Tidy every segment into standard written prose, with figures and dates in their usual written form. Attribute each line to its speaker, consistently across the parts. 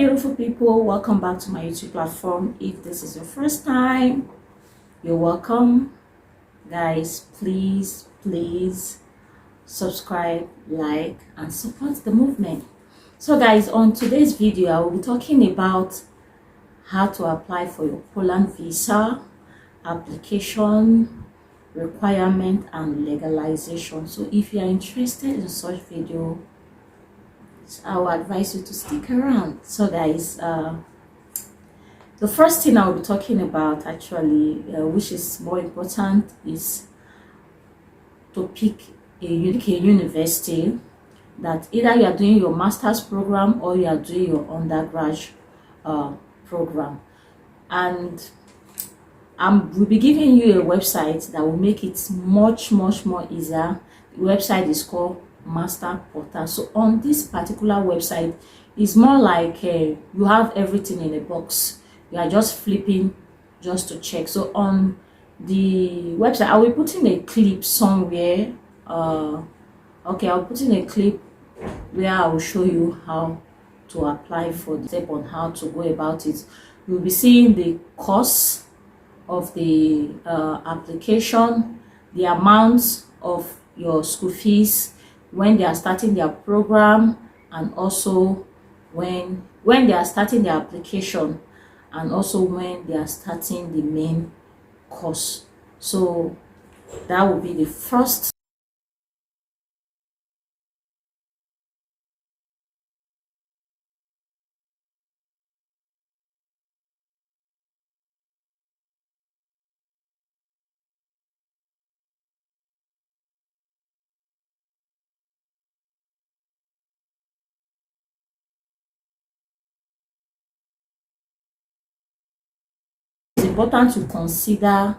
Speaker 1: beautiful people, welcome back to my YouTube platform. If this is your first time, you're welcome. Guys, please subscribe, like, and support the movement. So guys, on today's video I will be talking about how to apply for your Poland visa, application, requirement, and legalization. So if you are interested in such video, I will advise you to stick around. So guys, the first thing I will be talking about actually, which is more important, is to pick a university that either you are doing your master's program or you are doing your undergrad program. And we'll be giving you a website that will make it much more easier. The website is called Masterportal. So on this particular website, it's more like you have everything in a box. You are just flipping just to check. So on the website, I will put in a clip somewhere. Okay, I'll put in a clip where I will show you how to apply for the step on how to go about it. You'll be seeing the cost of the application, the amount of your school fees, when they are starting their program, and also when they are starting their application, and also when they are starting the main course. So that will be the first. It's important to consider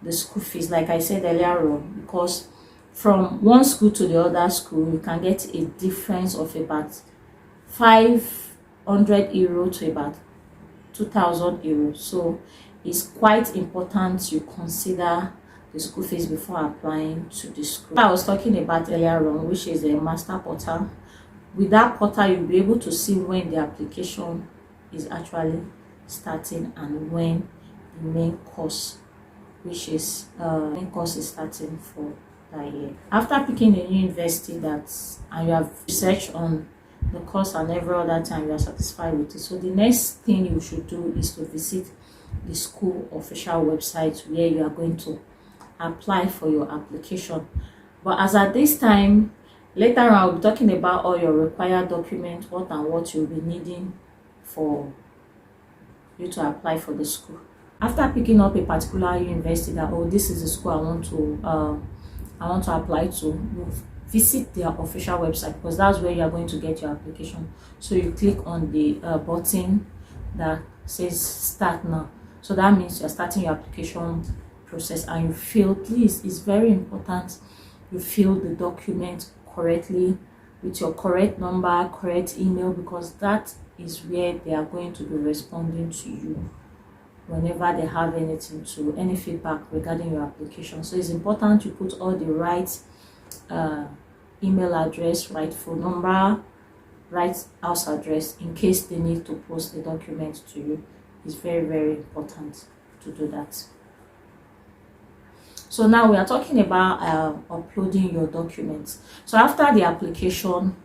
Speaker 1: the school fees, like I said earlier on, because from one school to the other school you can get a difference of about 500 euro to about 2,000 euros. So it's quite important you consider the school fees before applying to the school I was talking about earlier on, which is a master portal. With that portal, you'll be able to see when the application is actually starting and when the main course, which is main course, is starting for that year. After picking a new university and you have researched on the course and every other time you are satisfied with it, so the next thing you should do is to visit the school official website where you are going to apply for your application. But as at this time, later on I'll be talking about all your required documents, what you'll be needing for you to apply for the school. After picking up a particular university that, oh, this is the school I want to apply to, you visit their official website, because that's where you are going to get your application. So you click on the button that says start now. So that means you're starting your application process, and you fill, please, it's very important you fill the document correctly with your correct number, correct email, because that is where they are going to be responding to you whenever they have any feedback regarding your application. So it's important you put all the right email address, right phone number, right house address, in case they need to post the document to you. It's very important to do that. So now we are talking about uploading your documents. So after the application,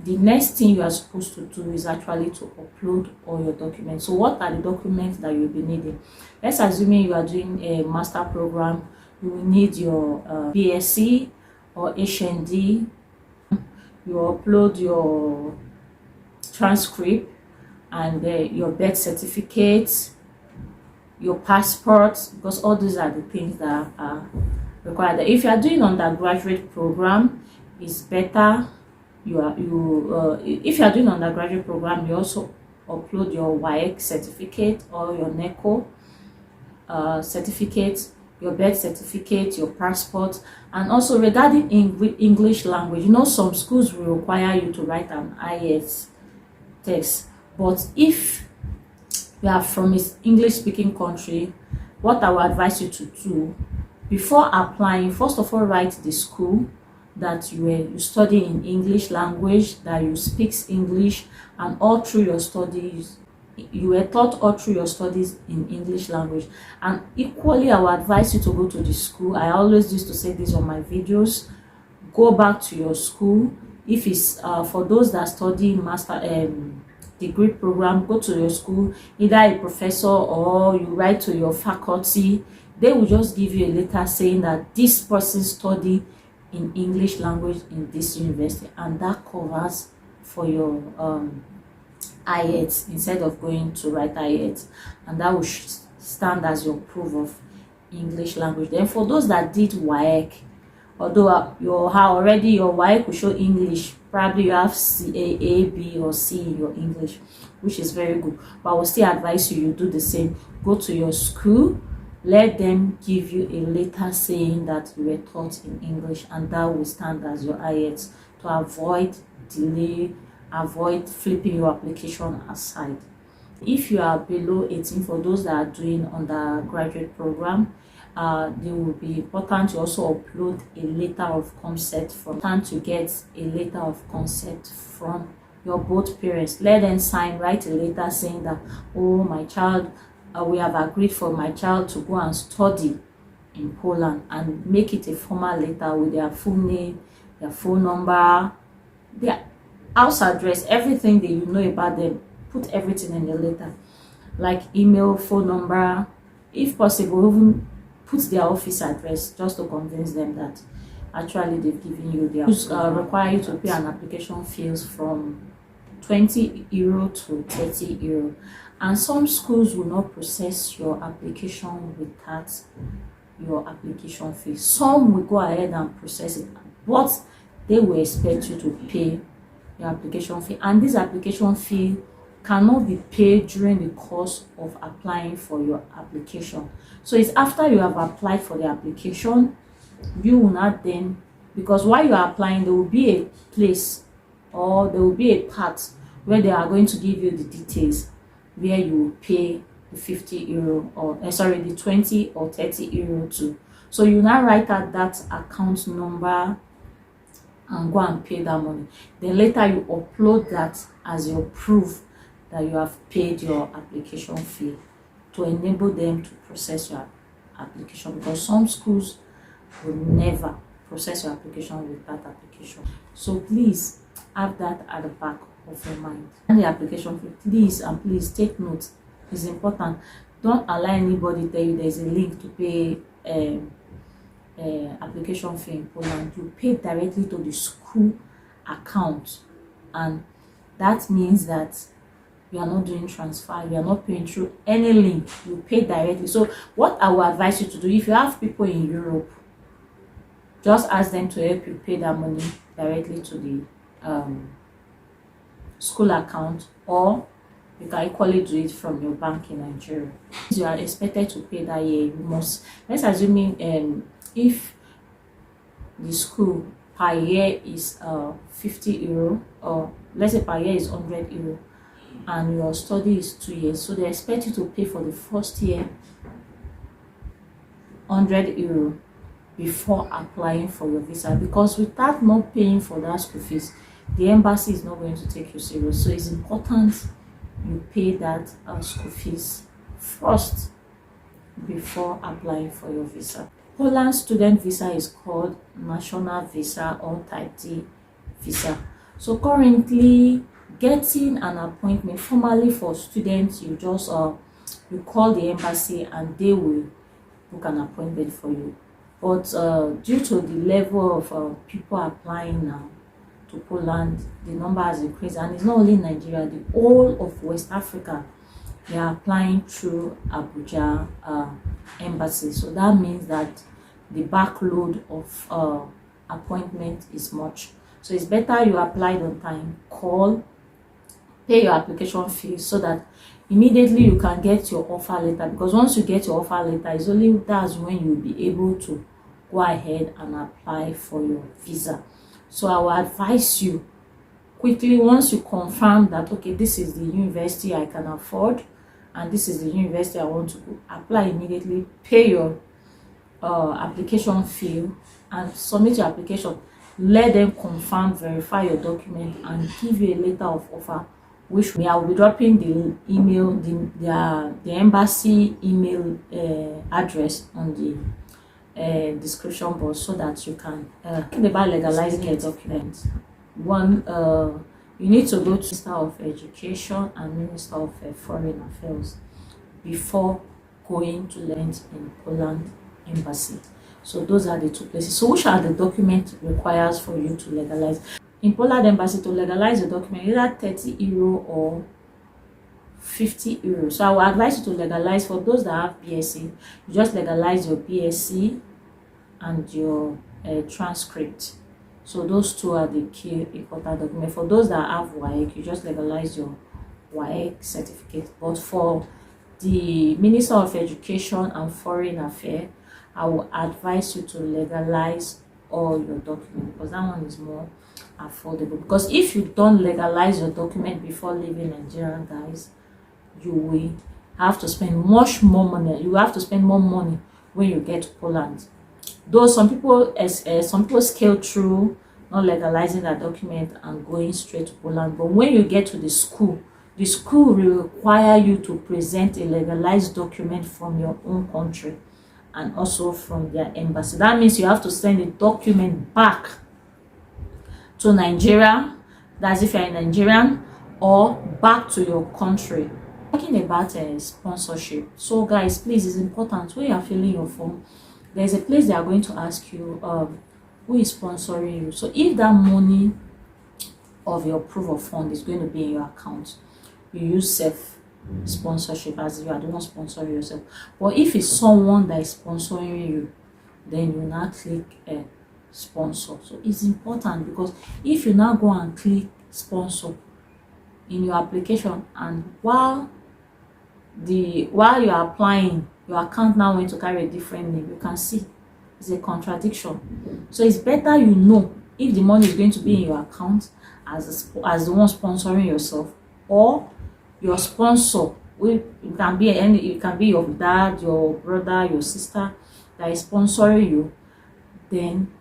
Speaker 1: the next thing you are supposed to do is actually to upload all your documents. So what are the documents that you'll be needing? Let's assume you are doing a master program. You will need your BSc or HND. You upload your transcript and your birth certificate, your passport, because all these are the things that are required. If you are doing undergraduate program, it's better if you are doing undergraduate program, you also upload your WAEC certificate or your NECO certificate, your birth certificate, your passport. And also regarding English language, you know, some schools will require you to write an IELTS test, but if you are from an English speaking country, what I will advise you to do before applying, first of all, write the school that you study in English language, that you speak English, and all through your studies you were taught all through your studies in English language. And equally, I would advise you to go to the school. I always used to say this on my videos: go back to your school. If it's for those that study master degree program, go to your school, either a professor or you write to your faculty. They will just give you a letter saying that this person studied in English language in this university, and that covers for your IELTS instead of going to write IELTS, and that will stand as your proof of English language. Then for those that did WAEC, although already your WAEC will show English, probably you have A, B, or C in your English, which is very good. But I will still advise you do the same. Go to your school, let them give you a letter saying that you were taught in English, and that will stand as your IELTS to avoid delay, avoid flipping your application aside. If you are below 18, for those that are doing undergraduate program, they will be important to also upload a letter of consent to get a letter of consent from your both parents. Let them write a letter saying that, oh, my child, we have agreed for my child to go and study in Poland, and make it a formal letter with their full name, their phone number, their house address, everything that you know about them. Put everything in the letter, like email, phone number, if possible even put their office address, just to convince them that actually they've given you their require you to pay an application fees from €20 to €30, and some schools will not process your application without your application fee. Some will go ahead and process it, but they will expect you to pay your application fee, and this application fee cannot be paid during the course of applying for your application. So it's after you have applied for the application, you will not then, because while you are applying, there will be a place or there will be a part where they are going to give you the details where you will pay the €50 or the 20 or €30 to. So you now write out that account number and go and pay that money. Then later you upload that as your proof that you have paid your application fee, to enable them to process your application, because some schools will never process your application with that application. So please have that at the back of your mind. And the application fee, please take note. It's important. Don't allow anybody to tell you there's a link to pay application fee in Poland. You pay directly to the school account, and that means that you are not doing transfer, you are not paying through any link, you pay directly. So what I will advise you to do, if you have people in Europe, just ask them to help you pay that money directly to the school account, or you can equally do it from your bank in Nigeria. You are expected to pay that year. You must, let's assume if the school per year is €50, or let's say per year is €100, and your study is 2 years, so they expect you to pay for the first year €100 before applying for your visa, because without not paying for that school fees, the embassy is not going to take you serious. So it's important you pay that school fees first before applying for your visa. Poland student visa is called national visa or type D visa. So currently, getting an appointment formally for students, you just you call the embassy and they will book an appointment for you. But due to the level of people applying now to Poland, the number has increased, and it's not only Nigeria, the whole of West Africa, they are applying through Abuja embassy. So that means that the backload of appointment is much. So it's better you apply on time, call, pay your application fee, so that immediately you can get your offer letter, because once you get your offer letter, it's only that's when you'll be able to go ahead and apply for your visa. So I will advise you quickly, once you confirm that okay, this is the university I can afford and this is the university I want to go, apply immediately, pay your application fee and submit your application. let them confirm, verify your document, and give you a letter of offer, which I will be dropping the email, the embassy email address on the description box, so that you can think about legalizing your documents. One, you need to go to Minister of Education and Minister of Foreign Affairs before going to land in Poland embassy. So those are the two places. So which are the documents requires for you to legalize? In Poland embassy, to legalize the document, either 30 euro or 50 euros. So I will advise you to legalize. For those that have BSc, you just legalize your BSc and your transcript. So those two are the key important documents. For those that have WAEC, you just legalize your WAEC certificate. But for the Minister of Education and Foreign Affairs, I will advise you to legalize all your documents, because that one is more affordable. Because if you don't legalize your document before leaving Nigeria, guys, you will have to spend much more money. You have to spend more money when you get to Poland. Though some people scale through not legalizing that document and going straight to Poland, but when you get to the school will require you to present a legalized document from your own country and also from their embassy. That means you have to send a document back to Nigeria, that's if you're a Nigerian, or back to your country. Talking about sponsorship. So guys, please, it's important when you're filling your form, there's a place they are going to ask you who is sponsoring you. So if that money of your proof of fund is going to be in your account, you use self sponsorship, as you are the one sponsoring yourself. But if it's someone that is sponsoring you, then you now click sponsor. So it's important, because if you now go and click sponsor in your application, and while you are applying, your account now going to carry a different name, you can see it's a contradiction. So it's better you know if the money is going to be in your account as the one sponsoring yourself, or your sponsor. It can be your dad, your brother, your sister that is sponsoring you. Then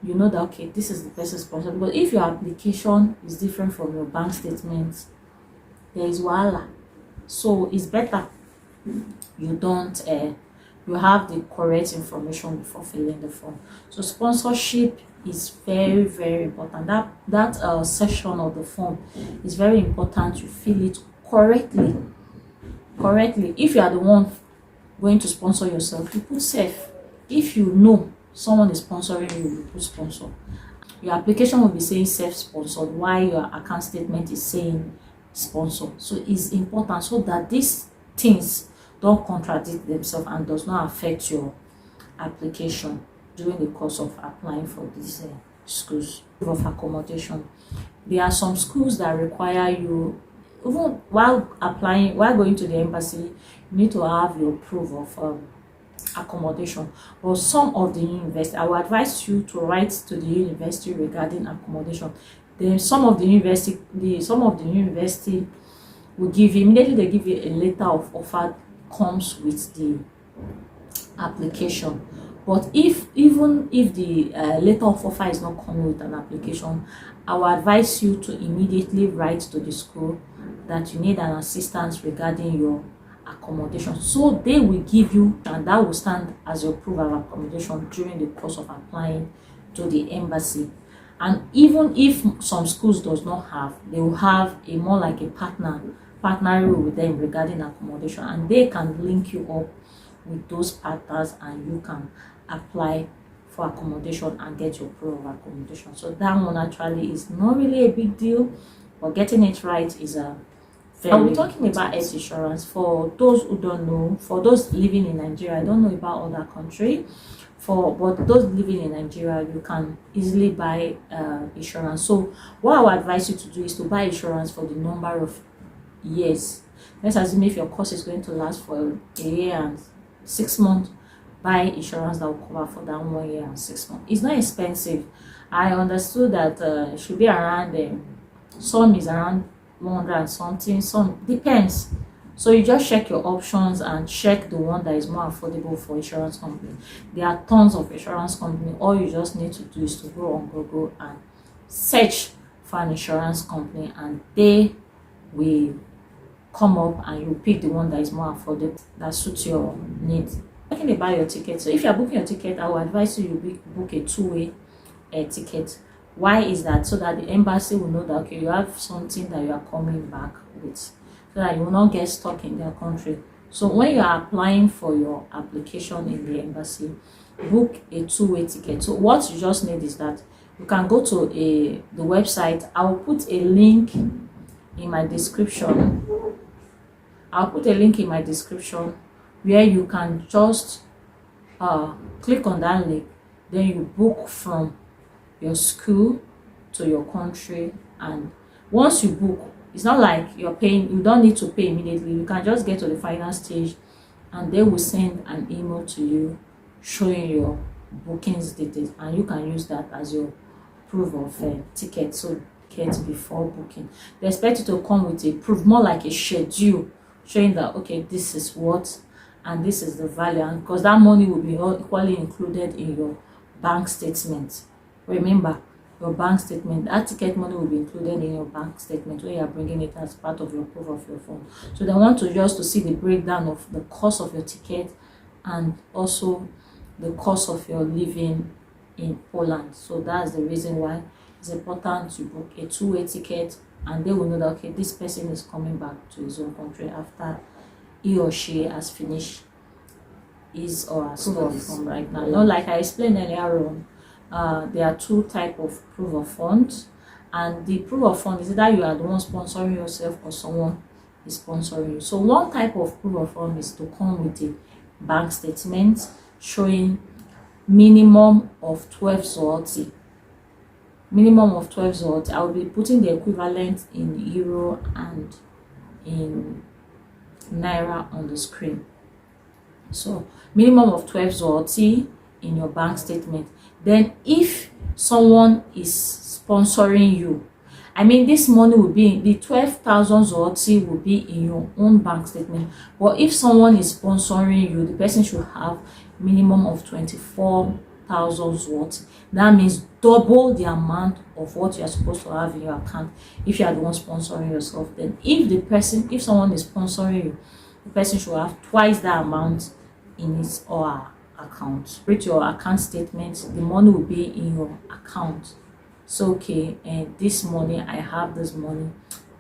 Speaker 1: you know that, okay, this is the person sponsor. But if your application is different from your bank statement, there is wahala. So it's better you don't you have the correct information before filling the form. So sponsorship is very, very important. That section of the form is very important. You fill it correctly. If you are the one going to sponsor yourself, you put safe. If you know someone is sponsoring you, you put sponsor. Your application will be saying self-sponsored, while your account statement is saying sponsor. So it's important, so that these things don't contradict themselves and does not affect your application during the course of applying for these schools. Of accommodation, there are some schools that require you, even while going to the embassy, you need to have your proof of accommodation. But some of the university, I would advise you to write to the university regarding accommodation. Then some of the university will give you immediately, they give you a letter of offer, comes with the application. But even if the letter of offer is not coming with an application, I will advise you to immediately write to the school that you need an assistance regarding your accommodation. So they will give you, and that will stand as your proof of accommodation during the course of applying to the embassy. And even if some schools does not have, they will have a more like a partnering with them regarding accommodation, and they can link you up with those partners, and you can apply for accommodation and get your proof of accommodation. So that one actually is not really a big deal, but getting it right is a very. We're talking about health insurance. For those who don't know, for those living in Nigeria, I don't know about other country. But those living in Nigeria, you can easily buy insurance. So what I would advise you to do is to buy insurance for the number of years. Let's assume if your course is going to last for a year and 6 months, buy insurance that will cover for that 1 year and 6 months. It's not expensive. I understood that it should be around some is around 100 and something, some depends. So you just check your options and check the one that is more affordable for insurance company. There are tons of insurance company. All you just need to do is to go on Google and search for an insurance company, and they will come up and you pick the one that is more affordable, that suits your needs. Talking about your ticket, so if you are booking your ticket, I will advise you book a two-way ticket. Why is that? So that the embassy will know that, okay, you have something that you are coming back with, so that you will not get stuck in their country. So when you are applying for your application in the embassy, book a two-way ticket. So what you just need is that you can go to the website. I will put a link in my description. I'll put a link in my description where you can just click on that link, then you book from your school to your country. And once you book, it's not like you're paying, you don't need to pay immediately. You can just get to the final stage and they will send an email to you showing your bookings details, and you can use that as your proof of ticket. So get before booking, they expect you to come with a proof, more like a schedule, showing that, okay, this is what and this is the value, and because that money will be equally included in your bank statement. Remember, your bank statement, that ticket money will be included in your bank statement when you are bringing it as part of your proof of your phone. So they want to just to see the breakdown of the cost of your ticket and also the cost of your living in Poland. So that's the reason why it's important to book a two-way ticket, and they will know that, okay, this person is coming back to his own country after he or she has finished his or her stuff from right now. Not like I explained earlier on, there are two types of proof of funds, and the proof of fund is either you are the one sponsoring yourself or someone is sponsoring you. So one type of proof of fund is to come with a bank statement showing minimum of 12 zloty. Minimum of 12 zloty. I will be putting the equivalent in euro and in Naira on the screen. So minimum of 12 zloty in your bank statement. Then if someone is sponsoring you, I mean, this money will be, the 12,000 zloty will be in your own bank statement. But if someone is sponsoring you, the person should have minimum of 24,000 zloty. That means double the amount of what you are supposed to have in your account if you are the one sponsoring yourself. Then if someone is sponsoring you, the person should have twice that amount in his or her account. Read your account statement, the money will be in your account. So okay, and this money, I have this money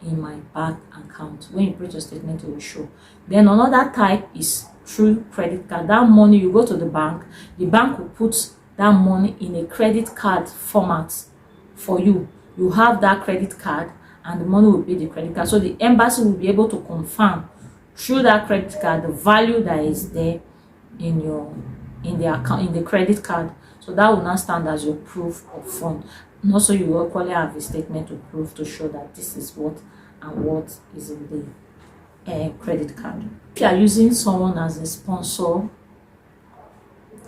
Speaker 1: in my bank account. When you print your statement, it will show. Then another type is through credit card. That money, you go to the bank will put that money in a credit card format for you. You have that credit card and the money will be the credit card. So the embassy will be able to confirm through that credit card the value that is there in the account, in the credit card. So that will now stand as your proof of fund. And also you will equally have a statement to prove to show that this is what and what is in the credit card. If you are using someone as a sponsor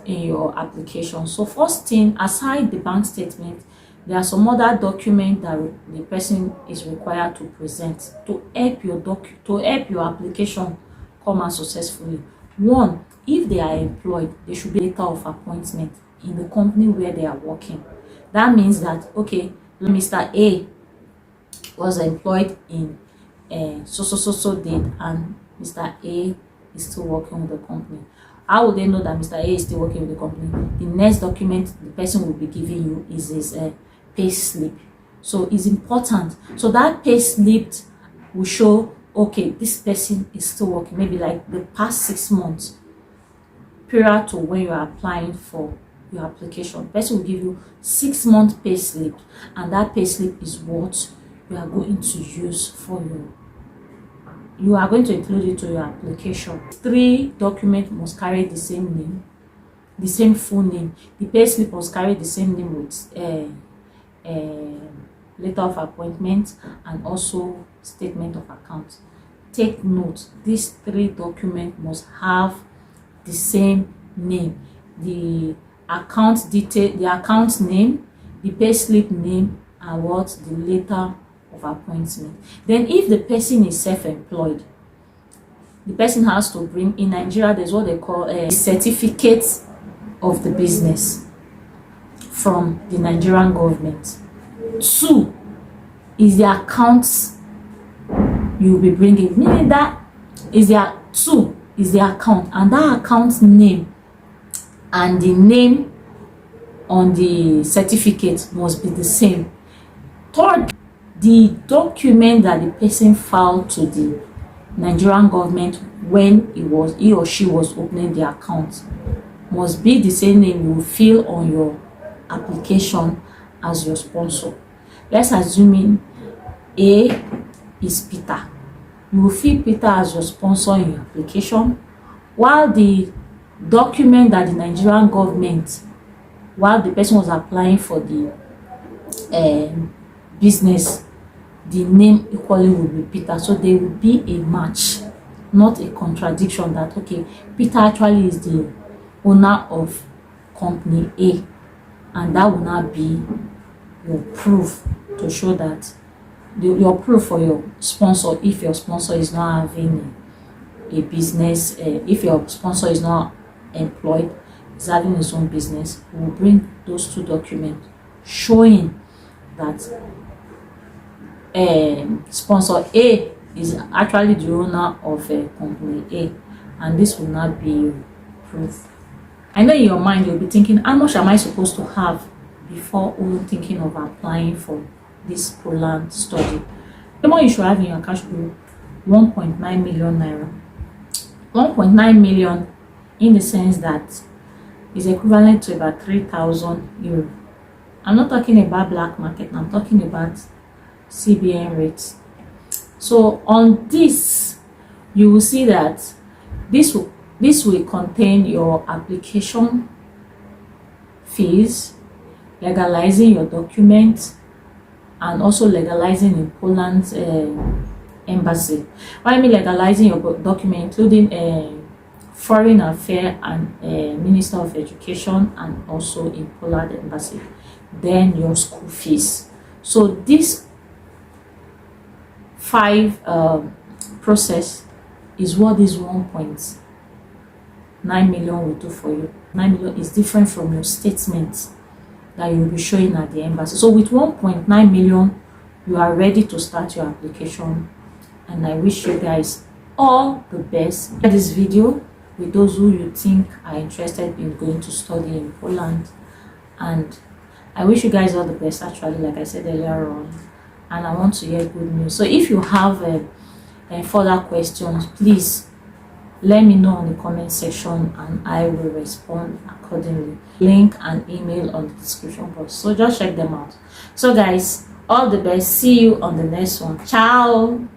Speaker 1: in your application, so first thing, aside the bank statement, there are some other documents that the person is required to present to help your application come out successfully. One, if they are employed, there should be a letter of appointment in the company where they are working. That means that, okay, Mr. A was employed in so date, and Mr. A is still working with the company. How would they know that Mr. A is still working with the company? The next document the person will be giving you is his pay slip. So it's important. So that pay slip will show, okay, this person is still working, maybe like the past 6 months prior to when you are applying for your application. The person will give you 6 month pay slip, and that pay slip is what you are going to use for you are going to include it to your application. 3 documents must carry the same name, the same full name. The pay slip must carry the same name with letter of appointment and also statement of account. Take note, these 3 documents must have the same name: the account detail, the account name, the pay slip name, and what the letter of appointment. Then if the person is self-employed, the person has to bring, in Nigeria there's what they call a certificate of the business from the Nigerian government. 2 is the accounts you'll be bringing, meaning that is their 2 is the account, and that account name and the name on the certificate must be the same. 3rd, the document that the person filed to the Nigerian government when he or she was opening the account must be the same name you will fill on your application as your sponsor. Let's assume A is Peter. You will fill Peter as your sponsor in your application, while the document that the Nigerian government, while the person was applying for the business, the name equally will be Peter. So there will be a match, not a contradiction that, okay, Peter actually is the owner of company A, and that will not be your proof to show that your proof for your sponsor, if your sponsor is not having a business, if your sponsor is not employed, is having his own business, will bring those 2 documents showing that sponsor A is actually the owner of company A, and this will not be proof. I know in your mind you'll be thinking, how much am I supposed to have before even thinking of applying for this Poland study? The more you should have in your cash group, 1.9 million naira. 1.9 million in the sense that is equivalent to about 3,000 euro. I'm not talking about black market, I'm talking about CBN rates. So on this, you will see that this will contain your application fees, legalizing your documents, and also legalizing in Poland's embassy. When I mean legalizing your document, including foreign affairs and Minister of Education, and also in Poland embassy, then your school fees. So this 5 process is what this 1.9 million will do for you. 9 million is different from your statement that you will be showing at the embassy. So with 1.9 million, you are ready to start your application, and I wish you guys all the best. Share this video with those who you think are interested in going to study in Poland, and I wish you guys all the best, actually, like I said earlier on, and I want to hear good news. So if you have further questions, please let me know in the comment section and I will respond accordingly. Link and email on the description box, so just check them out. So guys, all the best. See you on the next one. Ciao.